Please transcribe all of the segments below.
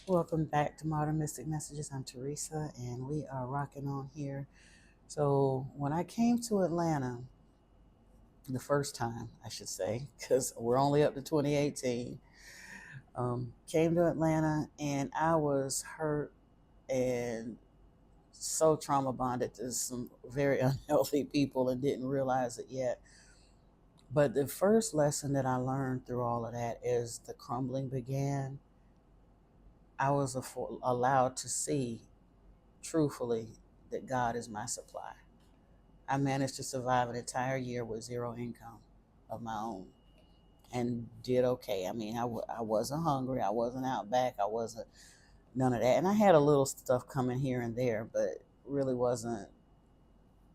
Welcome back to Modern Mystic Messages. I'm Teresa, and we are rocking on here. So, when I came to Atlanta, the first time, I should say, because we're only up to 2018, came to Atlanta, and I was hurt and so trauma bonded to some very unhealthy people and didn't realize it yet. But the first lesson that I learned through all of that is the crumbling began. I was allowed to see truthfully that God is my supply. I managed to survive an entire year with zero income of my own and did okay. I mean, I wasn't hungry. I wasn't out back. I wasn't none of that. And I had a little stuff coming here and there, but really wasn't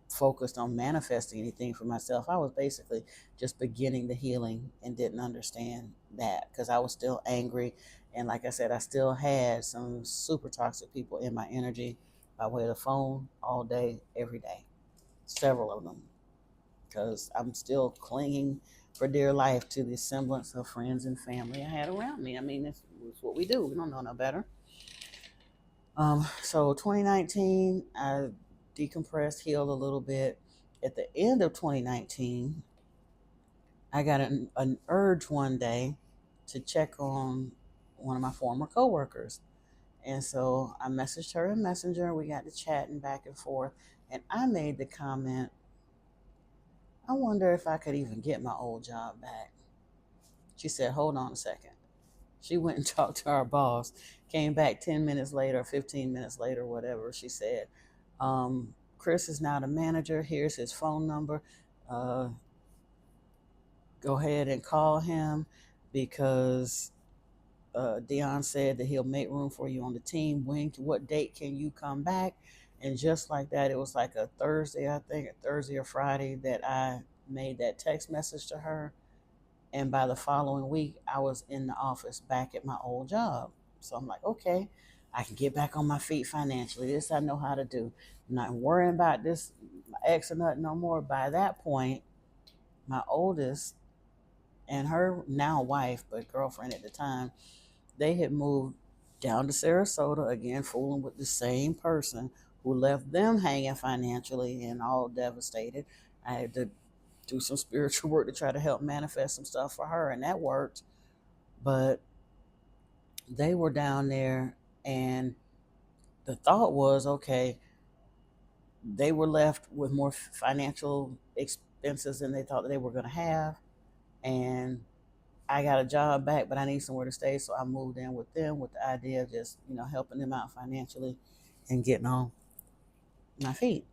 focused on manifesting anything for myself. I was basically just beginning the healing and didn't understand that because I was still angry. And like I said, I still had some super toxic people in my energy by way of the phone all day, every day, several of them, because I'm still clinging for dear life to the semblance of friends and family I had around me. I mean, it's what we do. We don't know no better. So 2019, I decompressed, healed a little bit. At the end of 2019, I got an urge one day to check on one of my former coworkers. And so I messaged her in Messenger. We got to chatting back and forth. And I made the comment, I wonder if I could even get my old job back. She said, hold on a second. She went and talked to our boss, came back 10 minutes later, 15 minutes later, whatever. She said, Chris is now the manager. Here's his phone number. Uh, Go ahead and call him because Dion said that he'll make room for you on the team. What date can you come back? And just like that, it was like a Thursday, I think, a Thursday or Friday that I made that text message to her. And by the following week, I was in the office back at my old job. So I'm like, okay, I can get back on my feet financially. This I know how to do. I'm not worrying about this ex or nothing no more. By that point, my oldest and her now wife, but girlfriend at the time, they had moved down to Sarasota again, fooling with the same person who left them hanging financially and all devastated. I had to do some spiritual work to try to help manifest some stuff for her, and that worked. But they were down there, and the thought was, okay, they were left with more financial expenses than they thought that they were going to have, and I got a job back, but I need somewhere to stay, so I moved in with them with the idea of just helping them out financially and getting on my feet.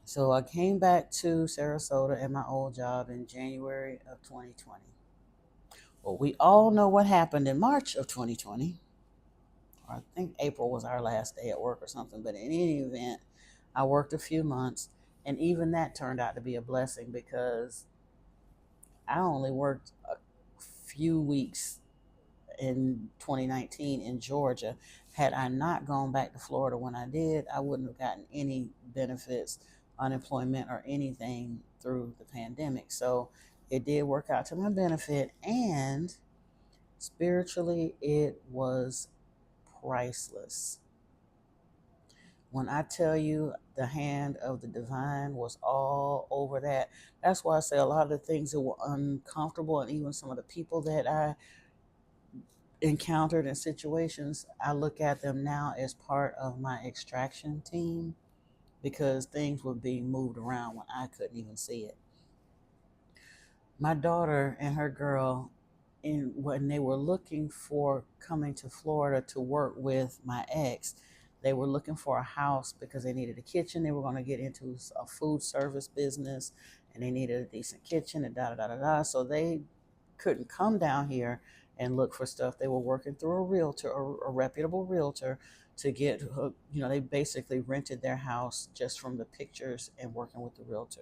So I came back to Sarasota at my old job in January of 2020. Well, we all know what happened in March of 2020. Or I think April was our last day at work or something. But in any event, I worked a few months, and even that turned out to be a blessing because I only worked a few weeks in 2019 in Georgia. Had I not gone back to Florida when I did, I wouldn't have gotten any benefits, unemployment, or anything through the pandemic. So it did work out to my benefit, and spiritually, it was priceless. When I tell you the hand of the divine was all over that, that's why I say a lot of the things that were uncomfortable, and even some of the people that I encountered in situations, I look at them now as part of my extraction team because things were being moved around when I couldn't even see it. My daughter and her girl, when they were looking for coming to Florida to work with my ex, they were looking for a house because they needed a kitchen. They were going to get into a food service business and they needed a decent kitchen and da da da da da. So they couldn't come down here and look for stuff. They were working through a realtor, a reputable realtor, to get, they basically rented their house just from the pictures and working with the realtor.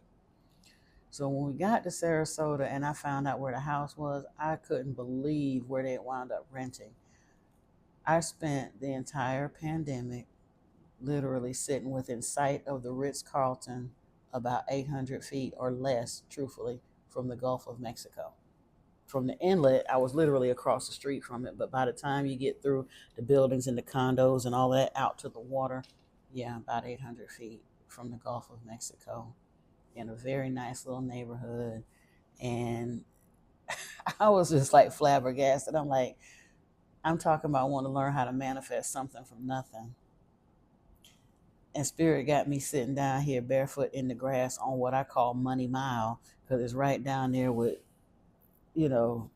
So when we got to Sarasota and I found out where the house was, I couldn't believe where they wound up renting. I spent the entire pandemic literally sitting within sight of the Ritz Carlton, about 800 feet or less, truthfully, from the Gulf of Mexico. from the inlet, I was literally across the street from it. But by the time you get through the buildings and the condos and all that out to the water, yeah, about 800 feet from the Gulf of Mexico, in a very nice little neighborhood. And I was just like flabbergasted. I'm like, I'm talking about wanting to learn how to manifest something from nothing. And Spirit got me sitting down here barefoot in the grass on what I call Money Mile, because it's right down there with, you know,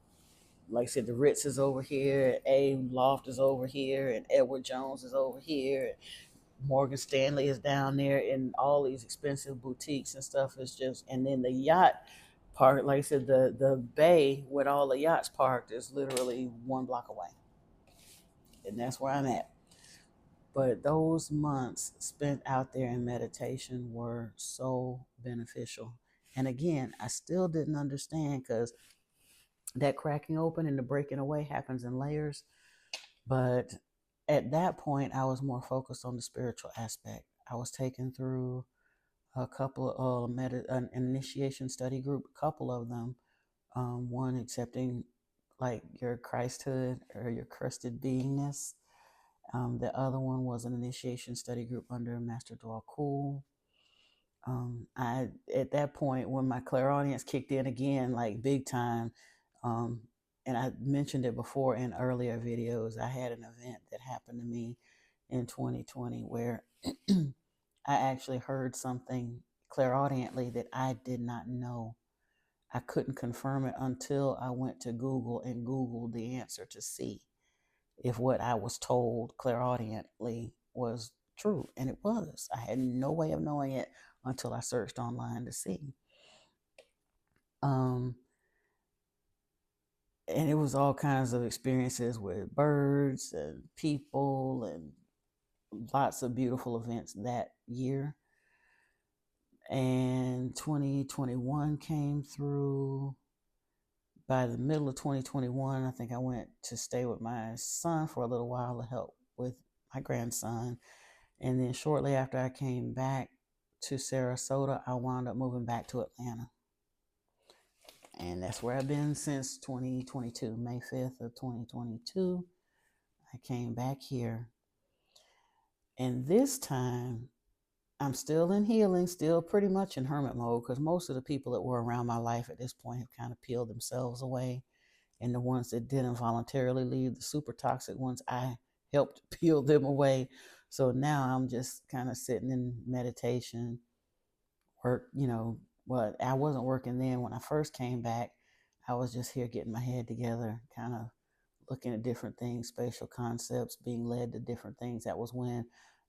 like I said, the Ritz is over here, A Loft is over here, and Edward Jones is over here, and Morgan Stanley is down there, and all these expensive boutiques and stuff is just, and then the yacht park, like I said, the bay with all the yachts parked is literally 1 block away, and that's where I'm at. But those months spent out there in meditation were so beneficial. And again, I still didn't understand, because that cracking open and the breaking away happens in layers. But at that point, I was more focused on the spiritual aspect. I was taken through a couple of an initiation study group, a couple of them. One accepting like your Christhood or your crested beingness. The other one was an initiation study group under Master Dwal Cool. I at that point, when my clairaudience kicked in again, like big time, um, and I mentioned it before in earlier videos, I had an event that happened to me in 2020 where I actually heard something clairaudiently that I did not know. I couldn't confirm it until I went to Google and Googled the answer to see if what I was told clairaudiently was true. And it was. I had no way of knowing it until I searched online to see. And it was all kinds of experiences with birds and people and lots of beautiful events that year. And 2021 came through. By the middle of 2021, I think I went to stay with my son for a little while to help with my grandson. And then shortly after I came back to Sarasota, I wound up moving back to Atlanta. And that's where I've been since 2022, May 5th of 2022. I came back here. And this time, I'm still in healing, still pretty much in hermit mode, because most of the people that were around my life at this point have kind of peeled themselves away. And the ones that didn't voluntarily leave, the super toxic ones, I helped peel them away. So now I'm just kind of sitting in meditation, work, well, I wasn't working then when I first came back. I was just here getting my head together, kind of looking at different things, spatial concepts, being led to different things. That was when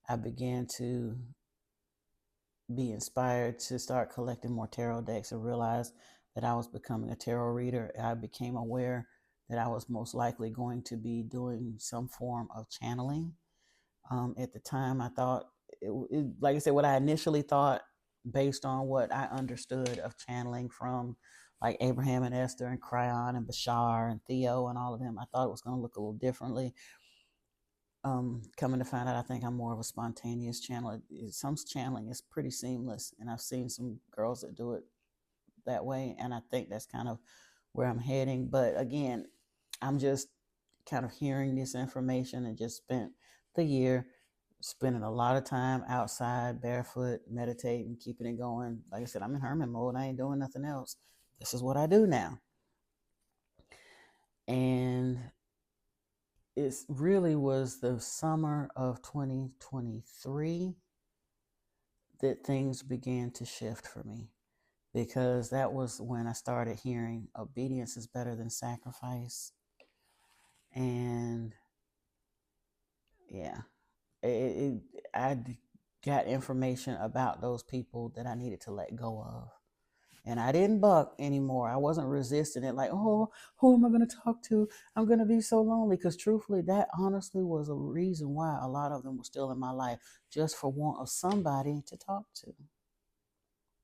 I began to be inspired to start collecting more tarot decks and realize that I was becoming a tarot reader. I became aware that I was most likely going to be doing some form of channeling. At the time, I thought, like I said, what I initially thought based on what I understood of channeling from like Abraham and Esther and Cryon and Bashar and Theo and all of them, I thought it was going to look a little differently. Coming to find out, I think I'm more of a spontaneous channeler. Some channeling is pretty seamless, and I've seen some girls that do it that way, and I think that's kind of where I'm heading. But again, I'm just kind of hearing this information and just spent the year spending a lot of time outside, barefoot, meditating, keeping it going. Like I said, I'm in hermit mode. I ain't doing nothing else. This is what I do now. And it really was the summer of 2023 that things began to shift for me, because that was when I started hearing obedience is better than sacrifice. And yeah, I got information about those people that I needed to let go of. And I didn't buck anymore. I wasn't resisting it like, oh, who am I going to talk to? I'm going to be so lonely. Because truthfully, that honestly was a reason why a lot of them were still in my life, just for want of somebody to talk to.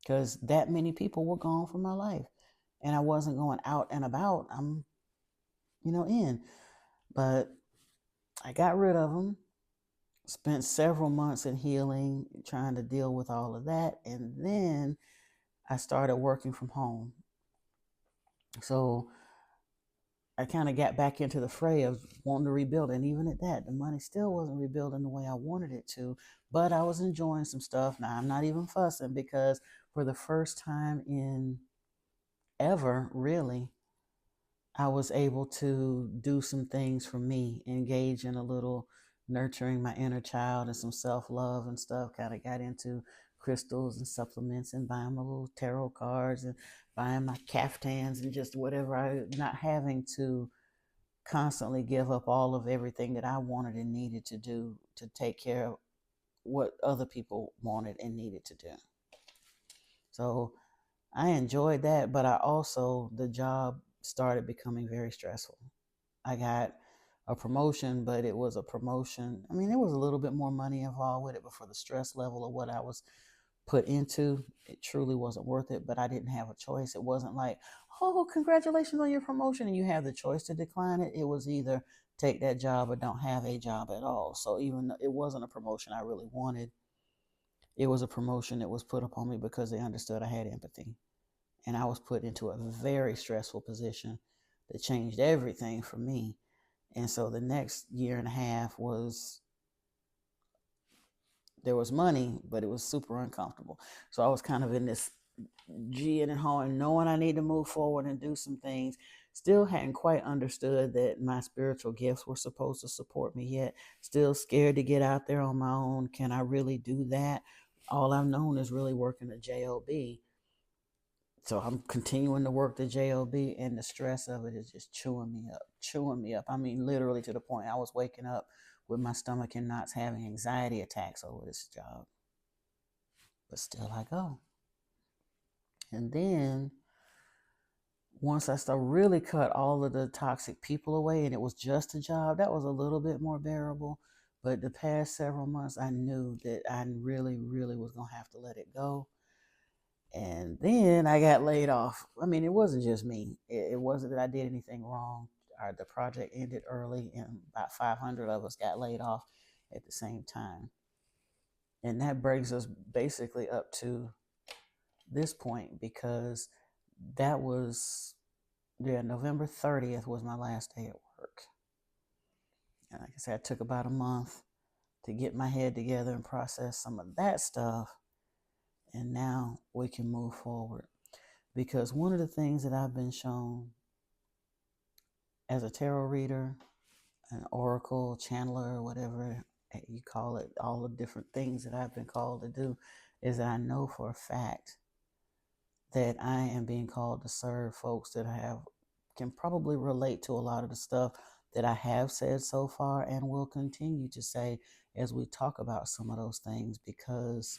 Because that many people were gone from my life. And I wasn't going out and about. I'm, in. But I got rid of them. Spent several months in healing, trying to deal with all of that. And then I started working from home. So I kind of got back into the fray of wanting to rebuild. And even at that, the money still wasn't rebuilding the way I wanted it to. But I was enjoying some stuff. Now, I'm not even fussing because for the first time in ever, really, I was able to do some things for me, engage in a little nurturing my inner child and some self love and stuff. Kind of got into crystals and supplements and buying my little tarot cards and buying my caftans and just whatever not having to constantly give up all of everything that I wanted and needed to do to take care of what other people wanted and needed to do. So I enjoyed that, but the job started becoming very stressful. I got a promotion, but it was a promotion. I mean, there was a little bit more money involved with it, but for the stress level of what I was put into, it truly wasn't worth it. But I didn't have a choice. It wasn't like, oh, congratulations on your promotion, and you have the choice to decline it. It was either take that job or don't have a job at all. So even though it wasn't a promotion I really wanted, it was a promotion that was put upon me because they understood I had empathy. And I was put into a very stressful position that changed everything for me. And so the next year and a half there was money, but it was super uncomfortable. So I was kind of in this G'ing and hawing, knowing I need to move forward and do some things. Still hadn't quite understood that my spiritual gifts were supposed to support me yet. Still scared to get out there on my own. Can I really do that? All I've known is really working the job. So I'm continuing to work the job, and the stress of it is just chewing me up, chewing me up. I mean, literally to the point I was waking up with my stomach in knots, having anxiety attacks over this job. But still I go. And then once I started really cut all of the toxic people away and it was just a job, that was a little bit more bearable. But the past several months, I knew that I really, really was going to have to let it go. And then I got laid off. I mean, it wasn't just me. It wasn't that I did anything wrong. The project ended early, and about 500 of us got laid off at the same time. And that brings us basically up to this point because that was, November 30th was my last day at work. And like I said, it took about a month to get my head together and process some of that stuff. And now we can move forward. Because one of the things that I've been shown as a tarot reader, an oracle, channeler, whatever you call it, all the different things that I've been called to do, is that I know for a fact that I am being called to serve folks that can probably relate to a lot of the stuff that I have said so far and will continue to say as we talk about some of those things, because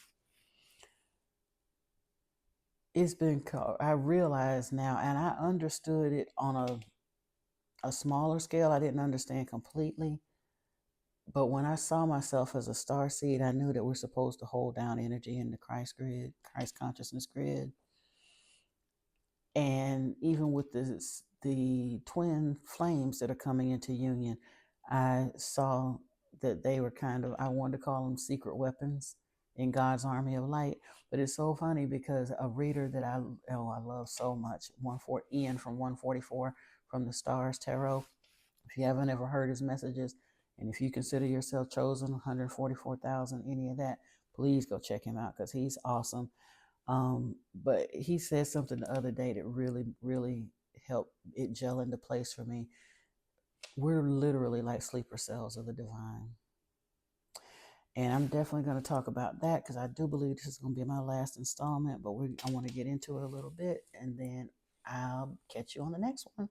it's been called, I realize now, and I understood it on a smaller scale. I didn't understand completely. But when I saw myself as a star seed, I knew that we're supposed to hold down energy in the Christ grid, Christ consciousness grid. And even with the twin flames that are coming into union, I saw that they were I wanted to call them secret weapons in God's army of light. But it's so funny because a reader that I love so much, Ian from 144 from the Stars Tarot. If you haven't ever heard his messages, and if you consider yourself chosen, 144,000, any of that, please go check him out because he's awesome. But he said something the other day that really, really helped it gel into place for me. We're literally like sleeper cells of the divine. And I'm definitely going to talk about that because I do believe this is going to be my last installment, but I want to get into it a little bit, and then I'll catch you on the next one.